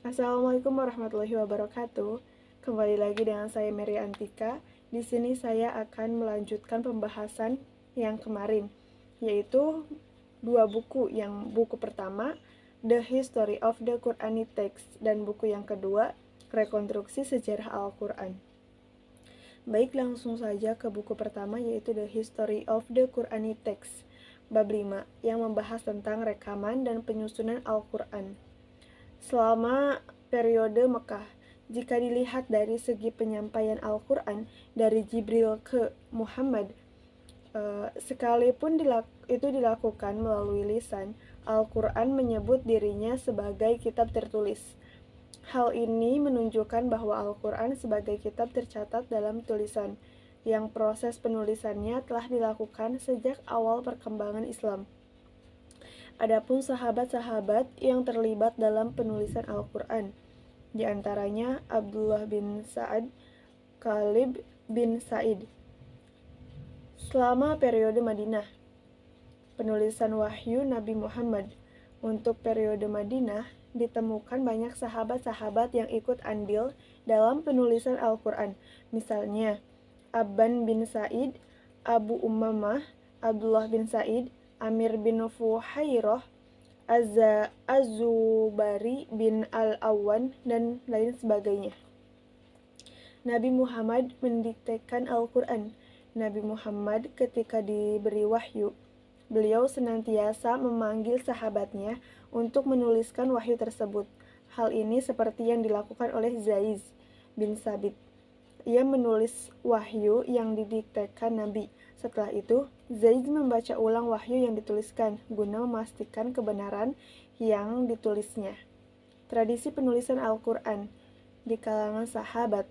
Assalamualaikum warahmatullahi wabarakatuh. Kembali lagi dengan saya Mary Antika. Di sini saya akan melanjutkan pembahasan yang kemarin, yaitu dua buku. Yang buku pertama, The History of the Quranic Text, dan buku yang kedua, Rekonstruksi Sejarah Al-Quran. Baik, langsung saja ke buku pertama, yaitu The History of the Quranic Text, bab 5, yang membahas tentang rekaman dan penyusunan Al-Quran. Selama periode Mekah, jika dilihat dari segi penyampaian Al-Quran dari Jibril ke Muhammad, sekalipun itu dilakukan melalui lisan, Al-Quran menyebut dirinya sebagai kitab tertulis. Hal ini menunjukkan bahwa Al-Quran sebagai kitab tercatat dalam tulisan, yang proses penulisannya telah dilakukan sejak awal perkembangan Islam. Adapun sahabat-sahabat yang terlibat dalam penulisan Al-Quran, di antaranya Abdullah bin Sa'ad, Khalid bin Sa'id. Selama periode Madinah, penulisan wahyu Nabi Muhammad. Untuk periode Madinah, ditemukan banyak sahabat-sahabat yang ikut andil dalam penulisan Al-Quran. Misalnya, Abban bin Sa'id, Abu Ummamah, Abdullah bin Sa'id, Amir bin Fuhairah, Az-Zubari bin Al-Awan, dan lain sebagainya. Nabi Muhammad mendiktekan Al-Quran. Nabi Muhammad ketika diberi wahyu, beliau senantiasa memanggil sahabatnya untuk menuliskan wahyu tersebut. Hal ini seperti yang dilakukan oleh Zaid bin Sabit. Ia menulis wahyu yang didiktekan Nabi. Setelah itu, Zaid membaca ulang wahyu yang dituliskan guna memastikan kebenaran yang ditulisnya. Tradisi penulisan Al-Quran di kalangan sahabat,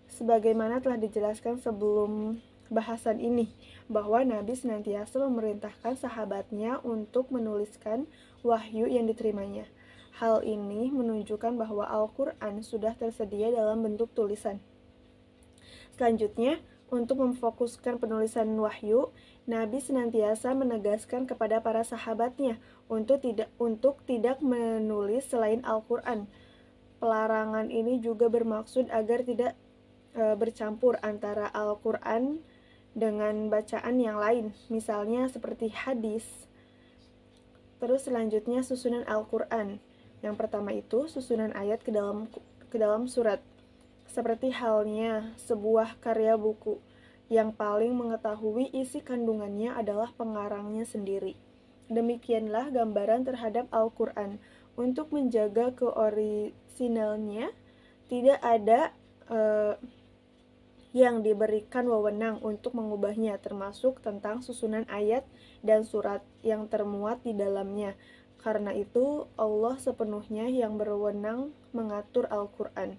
sebagaimana telah dijelaskan sebelum bahasan ini, bahwa Nabi senantiasa memerintahkan sahabatnya untuk menuliskan wahyu yang diterimanya. Hal ini menunjukkan bahwa Al-Quran sudah tersedia dalam bentuk tulisan. Selanjutnya, untuk memfokuskan penulisan wahyu, Nabi senantiasa menegaskan kepada para sahabatnya untuk tidak menulis selain Al-Quran. Pelarangan ini juga bermaksud agar tidak bercampur antara Al-Quran dengan bacaan yang lain, misalnya seperti hadis. Terus selanjutnya susunan Al-Quran. Yang pertama itu susunan ayat ke dalam surat. Seperti halnya sebuah karya buku, yang paling mengetahui isi kandungannya adalah pengarangnya sendiri. Demikianlah gambaran terhadap Al-Quran. Untuk menjaga keorisinalnya, tidak ada yang diberikan wewenang untuk mengubahnya, termasuk tentang susunan ayat dan surat yang termuat di dalamnya. Karena itu, Allah sepenuhnya yang berwenang mengatur Al-Quran.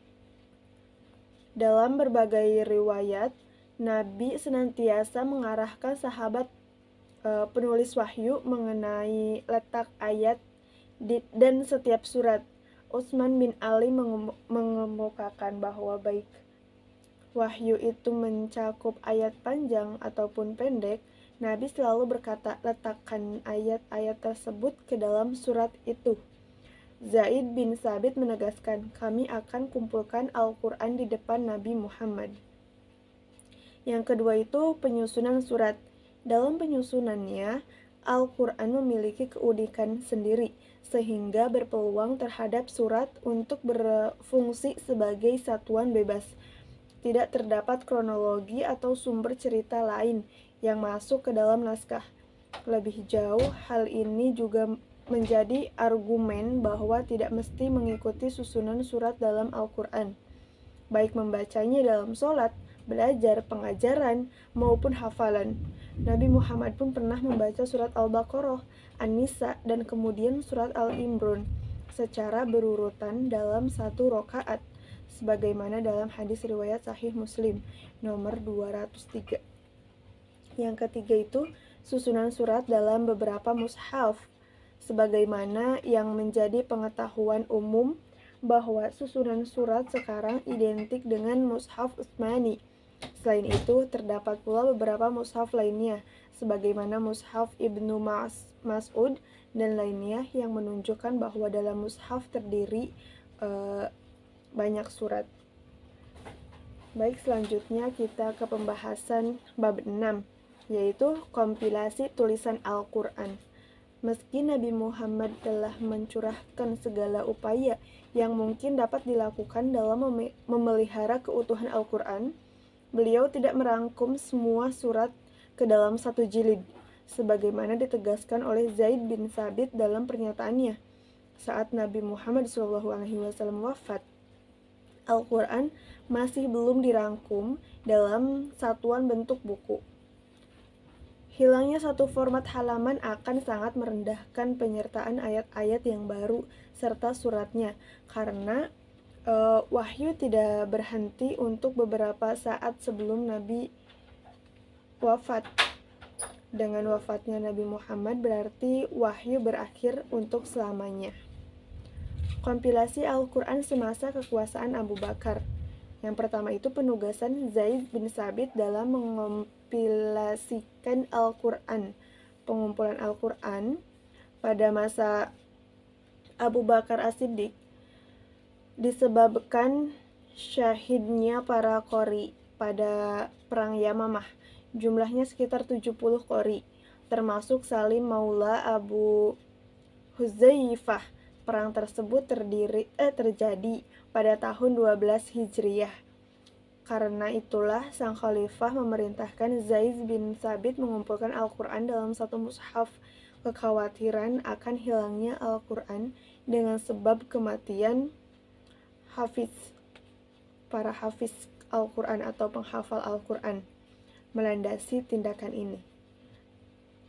Dalam berbagai riwayat, Nabi senantiasa mengarahkan sahabat penulis wahyu mengenai letak ayat dan setiap surat. Utsman bin Ali mengemukakan bahwa baik wahyu itu mencakup ayat panjang ataupun pendek, Nabi selalu berkata, letakkan ayat-ayat tersebut ke dalam surat itu. Zaid bin Sabit menegaskan, kami akan kumpulkan Al-Quran di depan Nabi Muhammad. Yang kedua itu penyusunan surat. Dalam penyusunannya, Al-Quran memiliki keunikan sendiri, sehingga berpeluang terhadap surat untuk berfungsi sebagai satuan bebas. Tidak terdapat kronologi atau sumber cerita lain yang masuk ke dalam naskah. Lebih jauh, hal ini juga menjadi argumen bahwa tidak mesti mengikuti susunan surat dalam Al-Quran, baik membacanya dalam sholat, belajar, pengajaran, maupun hafalan. Nabi Muhammad pun pernah membaca surat Al-Baqarah, An-Nisa, dan kemudian surat Al-Imran secara berurutan dalam satu rakaat, sebagaimana dalam hadis riwayat Sahih Muslim nomor 203. Yang ketiga itu susunan surat dalam beberapa mushaf, sebagaimana yang menjadi pengetahuan umum bahwa susunan surat sekarang identik dengan mushaf Utsmani. Selain itu, terdapat pula beberapa mushaf lainnya, sebagaimana mushaf Ibnu Mas'ud dan lainnya, yang menunjukkan bahwa dalam mushaf terdiri banyak surat. Baik, selanjutnya kita ke pembahasan bab 6, yaitu kompilasi tulisan Al-Quran. Meski Nabi Muhammad telah mencurahkan segala upaya yang mungkin dapat dilakukan dalam memelihara keutuhan Al-Quran, beliau tidak merangkum semua surat ke dalam satu jilid, sebagaimana ditegaskan oleh Zaid bin Thabit dalam pernyataannya. Saat Nabi Muhammad SAW wafat, Al-Quran masih belum dirangkum dalam satuan bentuk buku. Hilangnya satu format halaman akan sangat merendahkan penyertaan ayat-ayat yang baru serta suratnya, karena wahyu tidak berhenti untuk beberapa saat sebelum Nabi wafat. Dengan wafatnya Nabi Muhammad berarti wahyu berakhir untuk selamanya. Kompilasi Al-Quran semasa kekuasaan Abu Bakar. Yang pertama itu penugasan Zaid bin Thabit dalam mengompilasikan Al-Quran. Pengumpulan Al-Quran pada masa Abu Bakar As-Siddiq disebabkan syahidnya para qori pada perang Yamamah. Jumlahnya sekitar 70 qori, termasuk Salim Maula Abu Huzaifah. Perang tersebut terjadi pada tahun 12 Hijriyah. Karena itulah sang khalifah memerintahkan Zaid bin Thabit mengumpulkan Al-Quran dalam satu mushaf. Kekhawatiran akan hilangnya Al-Quran dengan sebab kematian para hafiz Al-Quran atau penghafal Al-Quran melandasi tindakan ini.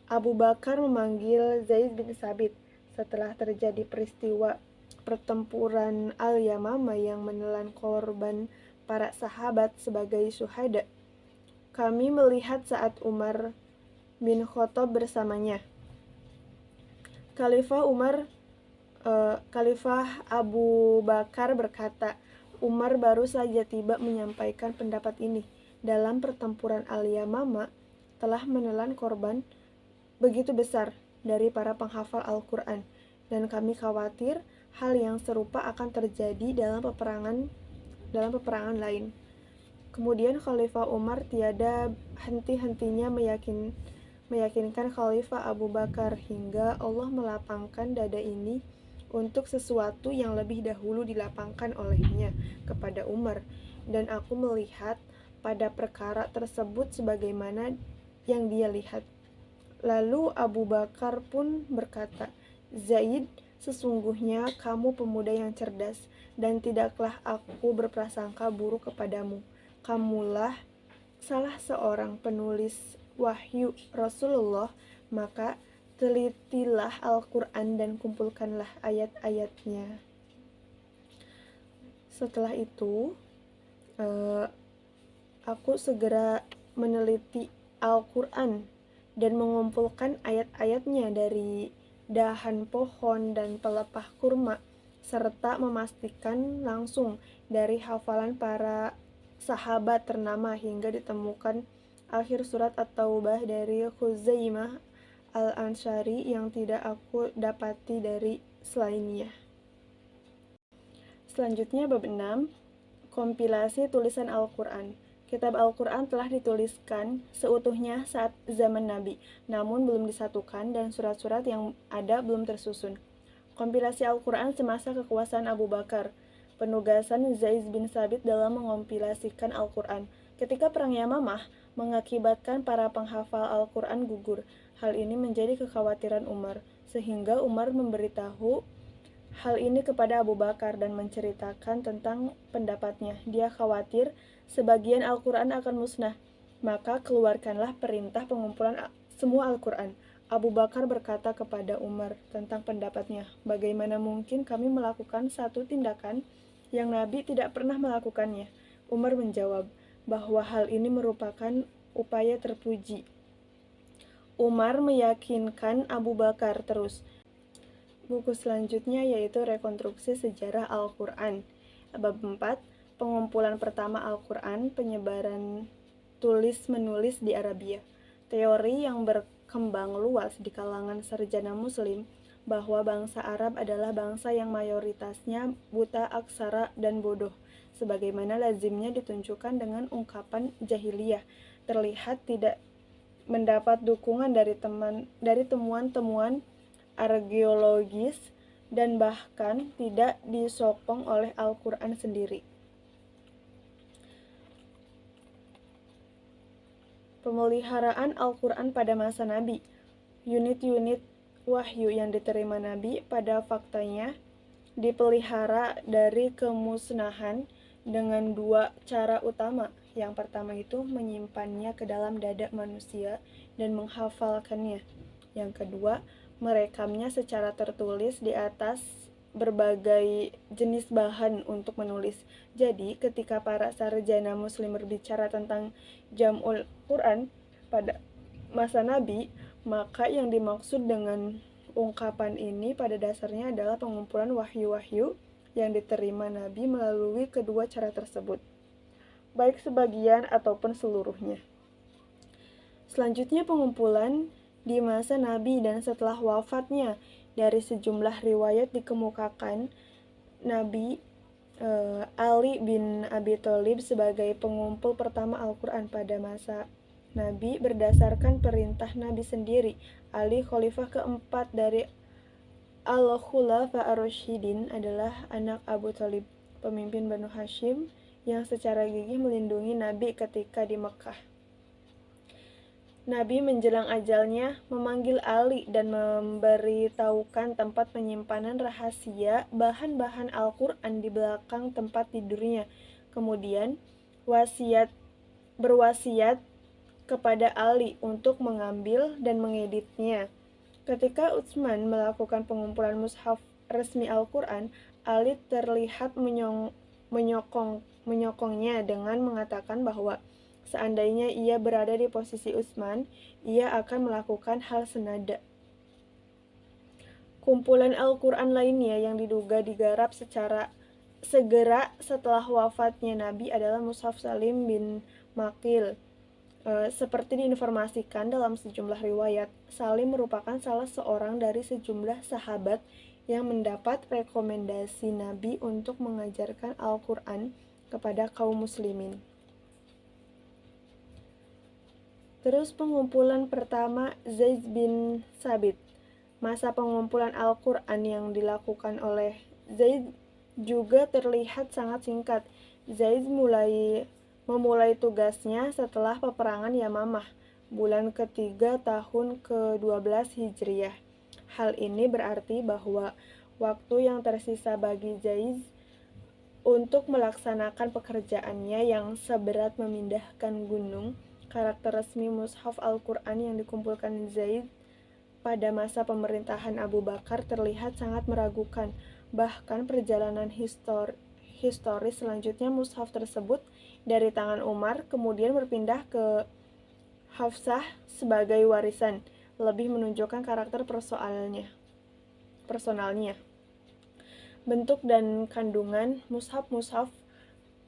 Abu Bakar memanggil Zaid bin Thabit setelah terjadi peristiwa pertempuran Al-Yamamah yang menelan korban para sahabat sebagai syuhada. Kami melihat saat Umar bin Khattab bersamanya. Khalifah Abu Bakar berkata, Umar baru saja tiba menyampaikan pendapat ini. Dalam pertempuran Al-Yamamah telah menelan korban begitu besar dari para penghafal Al-Quran, dan kami khawatir hal yang serupa akan terjadi dalam peperangan lain. Kemudian Khalifah Umar tiada henti-hentinya meyakinkan Khalifah Abu Bakar hingga Allah melapangkan dada ini untuk sesuatu yang lebih dahulu dilapangkan olehnya kepada Umar, dan aku melihat pada perkara tersebut sebagaimana yang dia lihat. Lalu Abu Bakar pun berkata, Zaid, sesungguhnya kamu pemuda yang cerdas, dan tidaklah aku berprasangka buruk kepadamu. Kamulah salah seorang penulis wahyu Rasulullah, maka telitilah Al-Quran dan kumpulkanlah ayat-ayatnya. Setelah itu, aku segera meneliti Al-Quran dan mengumpulkan ayat-ayatnya dari dahan pohon dan pelepah kurma, serta memastikan langsung dari hafalan para sahabat ternama hingga ditemukan akhir surat At-Taubah dari Khuzaimah Al-Ansyari yang tidak aku dapati dari selainnya. Selanjutnya bab 6, kompilasi tulisan Al-Quran. Kitab Al-Quran telah dituliskan seutuhnya saat zaman Nabi, namun belum disatukan dan surat-surat yang ada belum tersusun. Kompilasi Al-Quran semasa kekuasaan Abu Bakar. Penugasan Zaid bin Thabit dalam mengompilasikan Al-Quran. Ketika perang Yamamah mengakibatkan para penghafal Al-Quran gugur. Hal ini menjadi kekhawatiran Umar, sehingga Umar memberitahu hal ini kepada Abu Bakar dan menceritakan tentang pendapatnya. Dia khawatir sebagian Al-Quran akan musnah, maka keluarkanlah perintah pengumpulan semua Al-Quran. Abu Bakar berkata kepada Umar tentang pendapatnya, bagaimana mungkin kami melakukan satu tindakan yang Nabi tidak pernah melakukannya? Umar menjawab bahwa hal ini merupakan upaya terpuji. Umar meyakinkan Abu Bakar terus. Buku selanjutnya yaitu Rekonstruksi Sejarah Al-Quran. Bab 4, pengumpulan pertama Al-Quran, penyebaran tulis-menulis di Arabia. Teori yang berkembang luas di kalangan sarjana muslim bahwa bangsa Arab adalah bangsa yang mayoritasnya buta aksara dan bodoh, sebagaimana lazimnya ditunjukkan dengan ungkapan jahiliyah, terlihat tidak mendapat dukungan dari temuan-temuan arkeologis dan bahkan tidak disokong oleh Al-Quran sendiri. Pemeliharaan Al-Quran pada masa Nabi. Unit-unit wahyu yang diterima Nabi pada faktanya dipelihara dari kemusnahan dengan dua cara utama. Yang pertama itu menyimpannya ke dalam dada manusia dan menghafalkannya. Yang kedua, merekamnya secara tertulis di atas berbagai jenis bahan untuk menulis. Jadi, ketika para sarjana muslim berbicara tentang Jam'ul Quran pada masa Nabi, maka yang dimaksud dengan ungkapan ini pada dasarnya adalah pengumpulan wahyu-wahyu yang diterima Nabi melalui kedua cara tersebut, baik sebagian ataupun seluruhnya. Selanjutnya pengumpulan di masa Nabi dan setelah wafatnya. Dari sejumlah riwayat dikemukakan Nabi Ali bin Abi Thalib sebagai pengumpul pertama Al-Quran pada masa Nabi berdasarkan perintah Nabi sendiri. Ali, khalifah keempat dari Al-Khulafa Ar-Rasyidin, adalah anak Abu Thalib, pemimpin Banu Hashim yang secara gigih melindungi Nabi ketika di Mekah. Nabi menjelang ajalnya memanggil Ali dan memberitahukan tempat penyimpanan rahasia bahan-bahan Al-Quran di belakang tempat tidurnya. Kemudian berwasiat kepada Ali untuk mengambil dan mengeditnya. Ketika Utsman melakukan pengumpulan mushaf resmi Al-Quran, Ali terlihat menyokongnya dengan mengatakan bahwa seandainya ia berada di posisi Utsman, ia akan melakukan hal senada. Kumpulan Al-Quran lainnya yang diduga digarap segera setelah wafatnya Nabi adalah Mushaf Salim bin Maqil. Seperti diinformasikan dalam sejumlah riwayat, Salim merupakan salah seorang dari sejumlah sahabat yang mendapat rekomendasi Nabi untuk mengajarkan Al-Quran kepada kaum muslimin. Terus pengumpulan pertama Zaid bin Sabit. Masa pengumpulan Al-Quran yang dilakukan oleh Zaid juga terlihat sangat singkat. Zaid memulai tugasnya setelah peperangan Yamamah, bulan ketiga tahun ke-12 Hijriah. Hal ini berarti bahwa waktu yang tersisa bagi Zaid untuk melaksanakan pekerjaannya yang seberat memindahkan gunung. Karakter resmi Mushaf Al-Quran yang dikumpulkan Zaid pada masa pemerintahan Abu Bakar terlihat sangat meragukan. Bahkan perjalanan historis selanjutnya mushaf tersebut dari tangan Umar kemudian berpindah ke Hafsah sebagai warisan, lebih menunjukkan karakter personalnya. Bentuk dan kandungan mushaf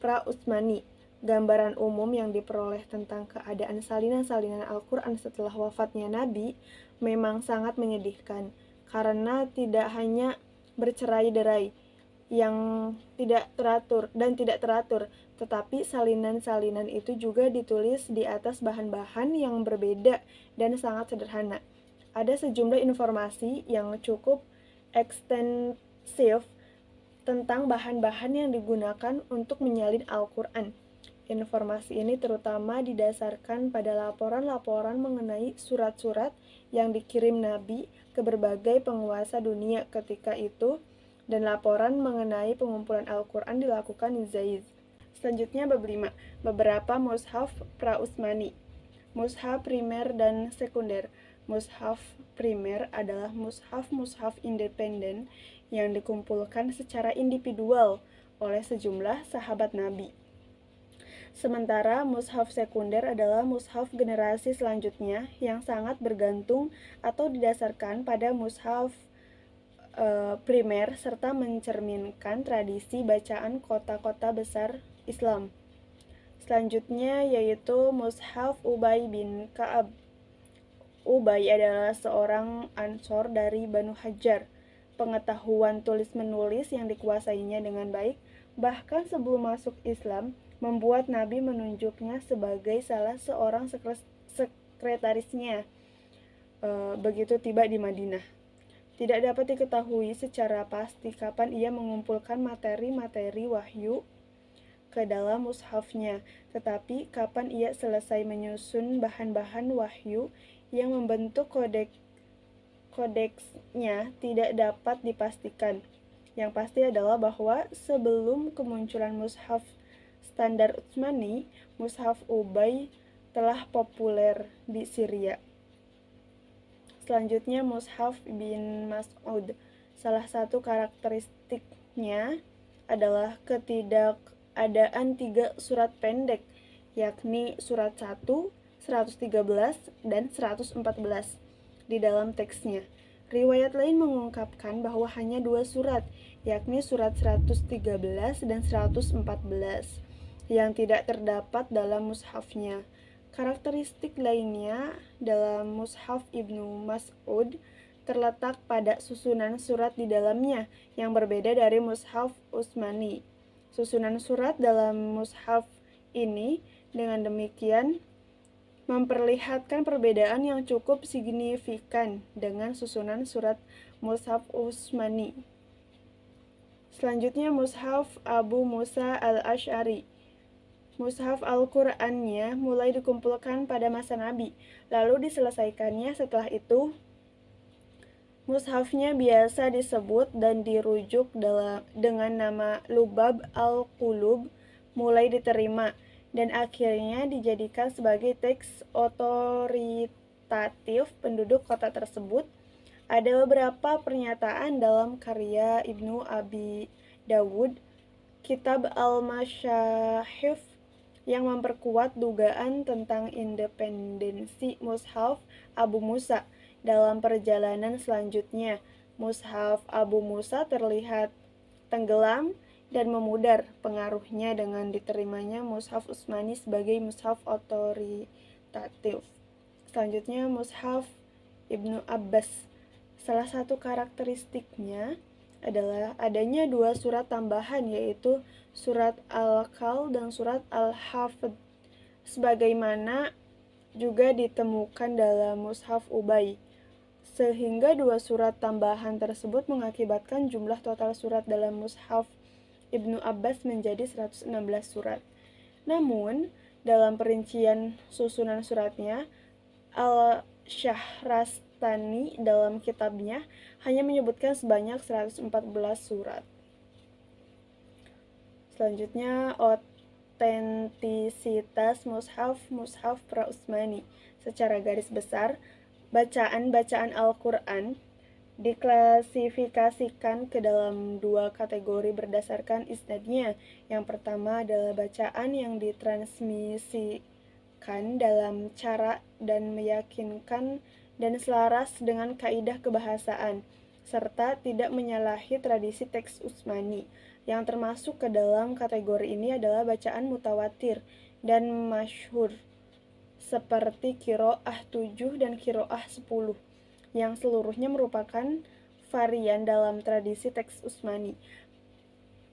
pra-Utsmani. Gambaran umum yang diperoleh tentang keadaan salinan-salinan Al-Quran setelah wafatnya Nabi memang sangat menyedihkan, karena tidak hanya bercerai-berai yang tidak teratur, tetapi salinan-salinan itu juga ditulis di atas bahan-bahan yang berbeda dan sangat sederhana. Ada sejumlah informasi yang cukup ekstensif tentang bahan-bahan yang digunakan untuk menyalin Al-Quran. Informasi ini terutama didasarkan pada laporan-laporan mengenai surat-surat yang dikirim Nabi ke berbagai penguasa dunia ketika itu, dan laporan mengenai pengumpulan Al-Quran dilakukan Zaid. Selanjutnya bab 5, beberapa mushaf pra-Utsmani. Mushaf primer dan sekunder. Mushaf primer adalah mushaf independen yang dikumpulkan secara individual oleh sejumlah sahabat Nabi. Sementara mushaf sekunder adalah mushaf generasi selanjutnya yang sangat bergantung atau didasarkan pada mushaf primer serta mencerminkan tradisi bacaan kota-kota besar Islam. Selanjutnya yaitu mushaf Ubay bin Ka'ab. Ubay adalah seorang Ansor dari Banu Hajar. Pengetahuan tulis-menulis yang dikuasainya dengan baik, bahkan sebelum masuk Islam, membuat Nabi menunjuknya sebagai salah seorang sekretarisnya begitu tiba di Madinah. Tidak dapat diketahui secara pasti kapan ia mengumpulkan materi-materi wahyu ke dalam mushafnya, tetapi kapan ia selesai menyusun bahan-bahan wahyu yang membentuk kodeksnya tidak dapat dipastikan. Yang pasti adalah bahwa sebelum kemunculan mushaf standar Utsmani, mushaf Ubay telah populer di Syria. Selanjutnya mushaf bin Mas'ud. Salah satu karakteristiknya adalah ketidakadaan 3 surat pendek, yakni surat 1, 113, dan 114 di dalam teksnya. Riwayat lain mengungkapkan bahwa hanya 2 surat, yakni surat 113 dan 114 yang tidak terdapat dalam mushafnya. Karakteristik lainnya dalam mushaf Ibnu Mas'ud terletak pada susunan surat di dalamnya yang berbeda dari mushaf Utsmani. Susunan surat dalam mushaf ini dengan demikian memperlihatkan perbedaan yang cukup signifikan dengan susunan surat mushaf Utsmani. Selanjutnya mushaf Abu Musa al-Asy'ari. Mushaf Al-Qur'annya mulai dikumpulkan pada masa Nabi, lalu diselesaikannya setelah itu. Mushafnya biasa disebut dan dirujuk dengan nama Lubab al-Qulub mulai diterima dan akhirnya dijadikan sebagai teks otoritatif penduduk kota tersebut. Ada beberapa pernyataan dalam karya Ibnu Abi Dawud, Kitab al-Masyahif, yang memperkuat dugaan tentang independensi mushaf Abu Musa. Dalam perjalanan selanjutnya, mushaf Abu Musa terlihat tenggelam dan memudar pengaruhnya dengan diterimanya mushaf Utsmani sebagai mushaf otoritatif. Selanjutnya mushaf Ibnu Abbas. Salah satu karakteristiknya adalah adanya 2 surat tambahan, yaitu surat Al-Kal dan surat Al-Hafid, sebagaimana juga ditemukan dalam mushaf Ubay. Sehingga 2 surat tambahan tersebut mengakibatkan jumlah total surat dalam mushaf Ibnu Abbas menjadi 116 surat. Namun, dalam perincian susunan suratnya, Al-Syahrastani dalam kitabnya hanya menyebutkan sebanyak 114 surat. Selanjutnya, otentisitas mushaf pra-Utsmani. Secara garis besar, bacaan-bacaan Al-Qur'an diklasifikasikan ke dalam 2 kategori berdasarkan isnadnya. Yang pertama adalah bacaan yang ditransmisikan dalam cara dan meyakinkan dan selaras dengan kaidah kebahasaan, serta tidak menyalahi tradisi teks Utsmani. Yang termasuk ke dalam kategori ini adalah bacaan mutawatir dan masyhur, seperti qiraah 7 dan qiraah 10, yang seluruhnya merupakan varian dalam tradisi teks Utsmani.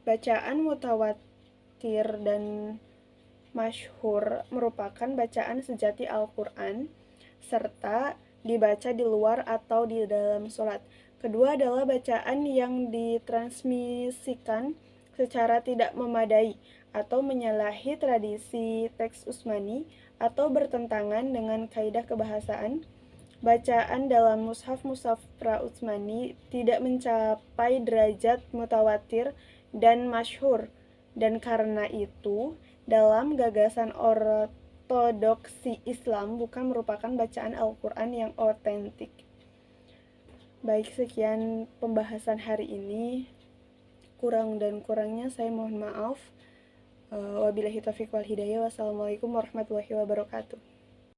Bacaan mutawatir dan masyhur merupakan bacaan sejati Al-Qur'an, serta dibaca di luar atau di dalam sholat. Kedua adalah bacaan yang ditransmisikan secara tidak memadai atau menyalahi tradisi teks Utsmani atau bertentangan dengan kaidah kebahasaan. Bacaan dalam mushaf-mushaf pra-Utsmani tidak mencapai derajat mutawatir dan masyhur, dan karena itu dalam gagasan ortodoksi Islam bukan merupakan bacaan Al-Qur'an yang otentik. Baik, sekian pembahasan hari ini. Kurang dan kurangnya saya mohon maaf. Wabillahi taufiq wal hidayah. Wassalamualaikum warahmatullahi wabarakatuh.